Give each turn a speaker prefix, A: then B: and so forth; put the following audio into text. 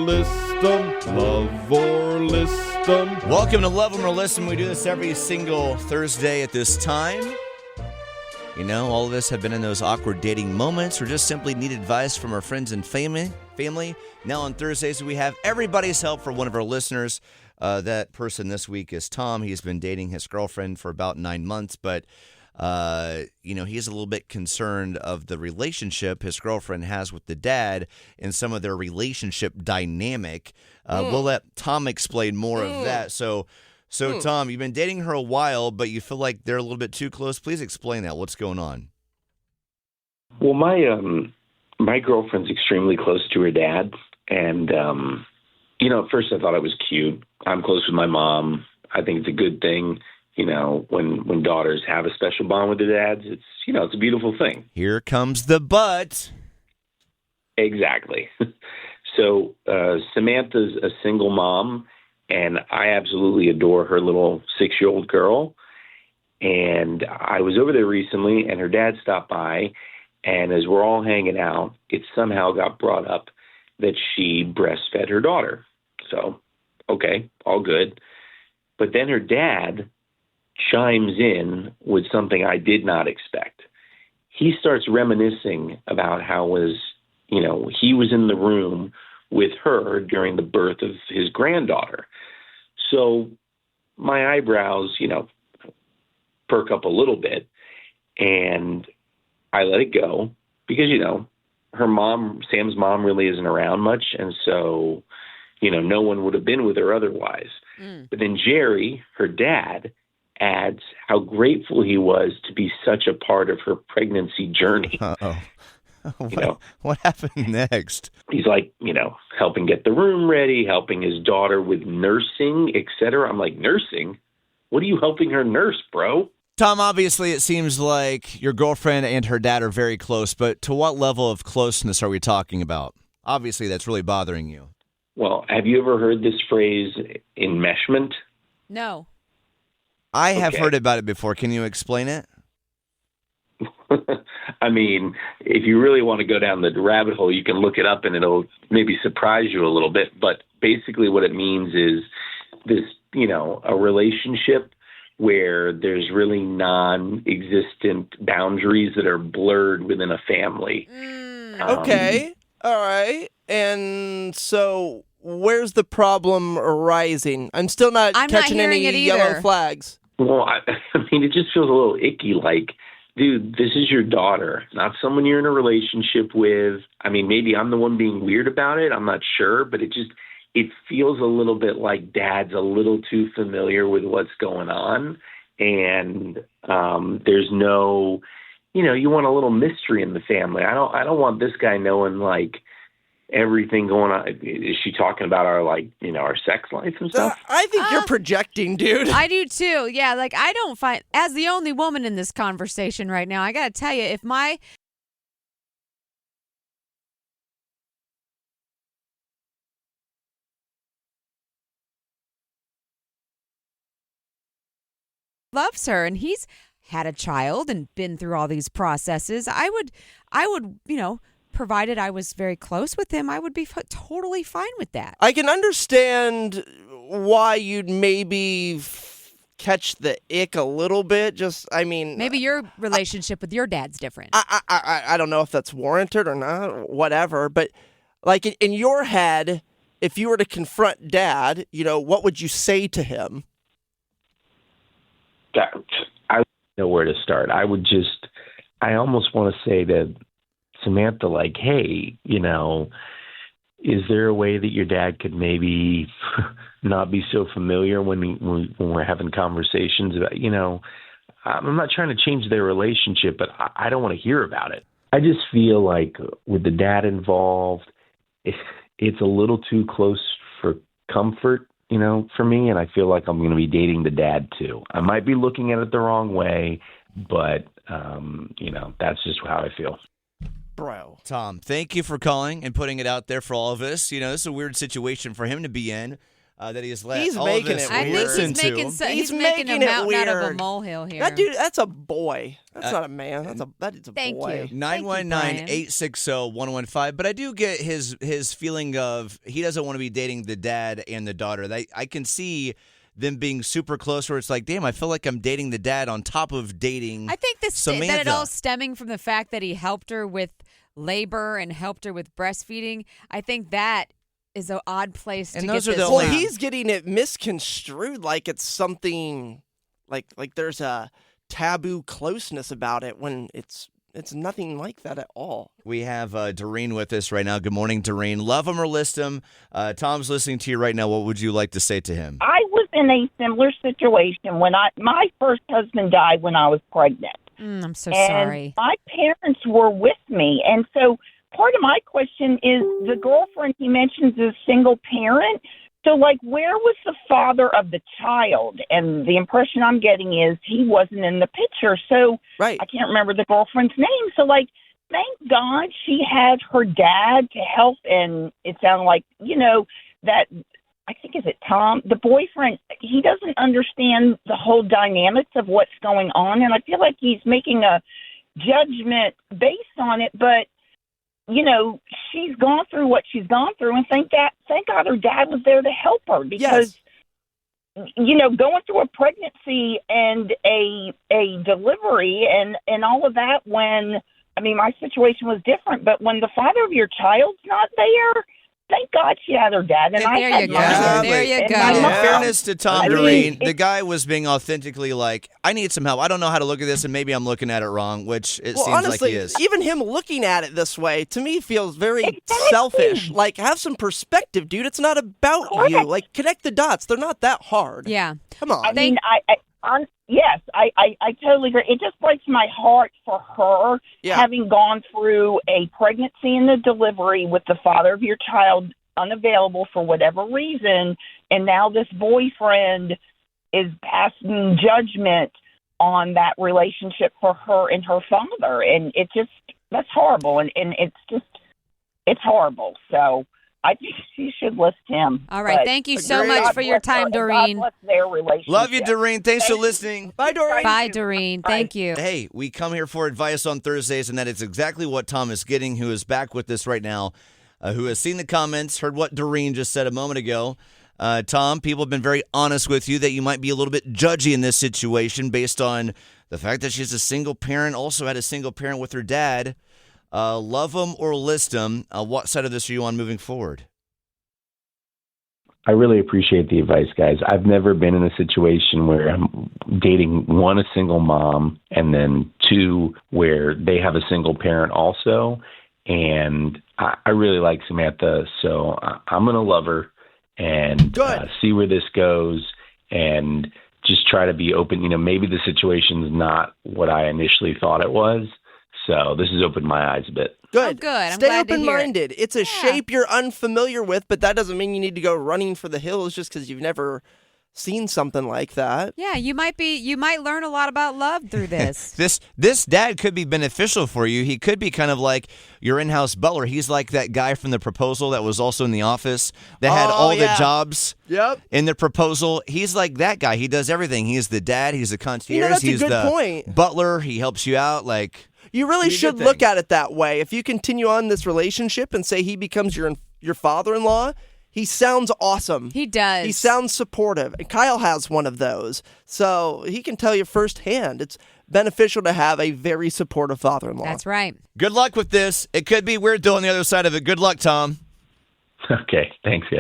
A: list 'em, love or list 'em.
B: Welcome to Love 'em or List 'em. We do this every single Thursday at this time. You know, all of us have been in those awkward dating moments or just simply need advice from our friends and family. Now on Thursdays, we have everybody's help for one of our listeners. That person this week is Tom. He's been dating his girlfriend for about 9 months, but he's a little bit concerned of the relationship his girlfriend has with the dad and some of their relationship dynamic. We'll let Tom explain more of that. So Tom, you've been dating her a while, but you feel like they're a little bit too close. Please explain that. What's going on?
C: Well, my girlfriend's extremely close to her dad, and at first I thought it was cute. I'm close with my mom. I think it's a good thing. When daughters have a special bond with their dads, it's a beautiful thing.
B: Here comes the but.
C: Exactly. So Samantha's a single mom, and I absolutely adore her little 6-year-old girl. And I was over there recently, and her dad stopped by, and as we're all hanging out, it somehow got brought up that she breastfed her daughter. So, okay, all good. But then her dad chimes in with something I did not expect. He starts reminiscing about how he was in the room with her during the birth of his granddaughter. So my eyebrows, perk up a little bit, and I let it go because, her mom, Sam's mom, really isn't around much, and so, no one would have been with her otherwise. But then Jerry, her dad, adds how grateful he was to be such a part of her pregnancy journey.
B: What happened next?
C: He's like, helping get the room ready, helping his daughter with nursing, etc. I'm like, nursing? What are you helping her nurse, bro?
B: Tom, obviously it seems like your girlfriend and her dad are very close, but to what level of closeness are we talking about? Obviously that's really bothering you.
C: Well, have you ever heard this phrase, enmeshment?
D: No.
B: I have heard about it before. Can you explain it?
C: I mean, if you really want to go down the rabbit hole, you can look it up and it'll maybe surprise you a little bit. But basically what it means is this, a relationship where there's really non-existent boundaries that are blurred within a family.
E: Okay. All right. And so where's the problem arising? I'm still not catching any yellow flags.
C: Well, I mean, it just feels a little icky. Like, dude, this is your daughter, not someone you're in a relationship with. I mean, maybe I'm the one being weird about it. I'm not sure, but it feels a little bit like dad's a little too familiar with what's going on. And there's no, you want a little mystery in the family. I don't want this guy knowing like everything going on. Is she talking about our our sex life and stuff?
E: I think you're projecting, dude.
D: I do too. Yeah, I don't find, as the only woman in this conversation right now, I got to tell you, if my loves her and he's had a child and been through all these processes, I would, provided I was very close with him, I would be totally fine with that.
E: I can understand why you'd maybe catch the ick a little bit.
D: Maybe your relationship with your dad's different.
E: I don't know if that's warranted or not, whatever. But like in your head, if you were to confront dad, what would you say to him?
C: I don't know where to start. I almost want to say to Samantha, like, hey, is there a way that your dad could maybe not be so familiar when we're having conversations about, I'm not trying to change their relationship, but I don't want to hear about it. I just feel like with the dad involved, it's a little too close for comfort, for me. And I feel like I'm going to be dating the dad too. I might be looking at it the wrong way, but, that's just how I feel.
E: Bro.
B: Tom, thank you for calling and putting it out there for all of us. This is a weird situation for him to be in. that he has let
E: He's
B: all
E: making
B: of us
E: it
D: I think
B: listen
D: he's
B: to.
D: making
E: He's
D: making a
E: making it
D: mountain out of a
E: weird.
D: molehill here.
E: That dude, that's a boy. That's not a man. That is a
D: Thank
E: boy.
D: you.
B: 919-860-1115. But I do get his feeling of he doesn't want to be dating the dad and the daughter. I can see them being super close where it's like, damn, I feel like I'm dating the dad on top of dating
D: I think
B: Samantha.
D: that it all stemming from the fact that he helped her with labor and helped her with breastfeeding. I think that is an odd place
B: And
D: to
B: those
D: get
B: are
D: this
B: the
E: Well,
B: only-
D: from.
E: he's getting it misconstrued like it's something like there's a taboo closeness about it when it's nothing like that at all.
B: We have Doreen with us right now. Good morning, Doreen. Love him or list him. Tom's listening to you right now. What would you like to say to him?
F: I was in a similar situation when my first husband died when I was pregnant.
D: I'm so
F: And
D: sorry.
F: my parents were with me. And so part of my question is the girlfriend he mentions is single parent. So, like, where was the father of the child? And the impression I'm getting is he wasn't in the picture. So
E: Right.
F: I can't remember the girlfriend's name. So, like, thank God she had her dad to help. And it sounded like, that I think, is it Tom, the boyfriend, he doesn't understand the whole dynamics of what's going on. And I feel like he's making a judgment based on it. But, she's gone through what she's gone through. And thank God her dad was there to help her because, going through a pregnancy and a delivery and all of that my situation was different. But when the father of your child's not there, thank God she had her dad. And
D: There you
F: had
D: go.
F: mine.
D: There you
F: And
D: go.
F: my
B: In
F: mom.
B: fairness to Tom,
F: I mean,
B: Doreen,
F: it-
B: the guy was being authentically like, I need some help. I don't know how to look at this, and maybe I'm looking at it wrong, which it
E: Well,
B: seems
E: honestly,
B: like he is.
E: even him looking at it this way to me feels very
F: Exactly.
E: selfish. Like, have some perspective, dude. It's not about you.
F: Correct.
E: Like, connect the dots. They're not that hard.
D: Yeah.
E: Come on.
F: I mean, I totally agree. It just breaks my heart for her
E: Yeah.
F: having gone through a pregnancy and the delivery with the father of your child unavailable for whatever reason, and now this boyfriend is passing judgment on that relationship for her and her father, and that's horrible, and it's horrible. So I think she should list him.
D: All right.
F: But
D: Thank you so
E: Agreed.
D: much
F: God
D: for your
F: bless her,
D: time,
F: and God
D: Doreen.
F: bless their relationship.
B: Love you, Doreen. Thanks for
F: Thank you.
B: listening.
E: Bye, Doreen.
D: Bye, Doreen. Thank you.
B: Hey, we come here for advice on Thursdays, and that is exactly what Tom is getting, who is back with us right now, who has seen the comments, heard what Doreen just said a moment ago. Tom, people have been very honest with you that you might be a little bit judgy in this situation based on the fact that she's a single parent, also had a single parent with her dad. Love them or list them. What side of this are you on moving forward?
C: I really appreciate the advice, guys. I've never been in a situation where I'm dating one, a single mom, and then two, where they have a single parent also. And I really like Samantha, so I'm going to love her and see where this goes and just try to be open. Maybe the situation's not what I initially thought it was. So this has opened my eyes a bit.
E: Good.
D: Oh, good. I'm
E: Stay
D: glad to hear it.
E: open-minded. It's a shape you're unfamiliar with, but that doesn't mean you need to go running for the hills just because you've never seen something like that.
D: Yeah, you might learn a lot about love through this.
B: This dad could be beneficial for you. He could be kind of like your in-house butler. He's like that guy from The Proposal that was also in the office that had all the jobs in The Proposal. He's like that guy. He does everything. He's the dad. He's the concierge.
E: That's a
B: he's
E: good
B: the
E: point.
B: butler. He helps you out. Like,
E: You really
B: Be a
E: should
B: good
E: look
B: thing.
E: at it that way. If you continue on this relationship and say he becomes your father-in-law, he sounds awesome.
D: He does.
E: He sounds supportive. And Kyle has one of those. So he can tell you firsthand. It's beneficial to have a very supportive father-in-law.
D: That's right.
B: good luck with this. It could be weird though on the other side of it. Good luck, Tom.
C: Okay, thanks, guys.